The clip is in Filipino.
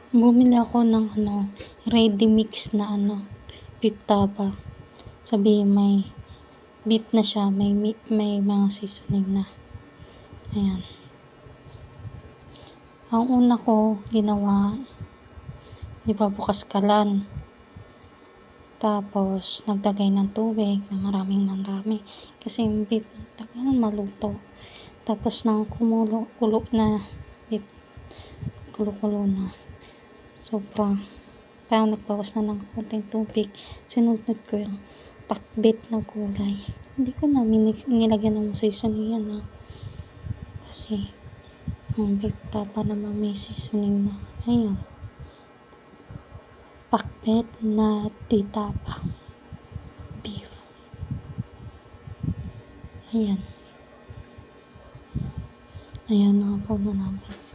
Bumili ako ng ready mix na beef tapa. Sabihin may beef na siya, may mga seasoning na. Ayan. Ang una ko ginawa, di ba bukas kalan. Tapos naglagay ng tubig na maraming kasi yung beef tagal maluto. Tapos nang kulo na beef, kulo na. Sobra. Parang nagbawas na ng konting tubig. Sinunod ko yung pakbit na gulay. Hindi ko na nilagyan ng seasoning yan kasi ang beef tapa naman may seasoning na. Ayan. Pakbet na titapa. Beef. Ayan. Ayan na po na namin.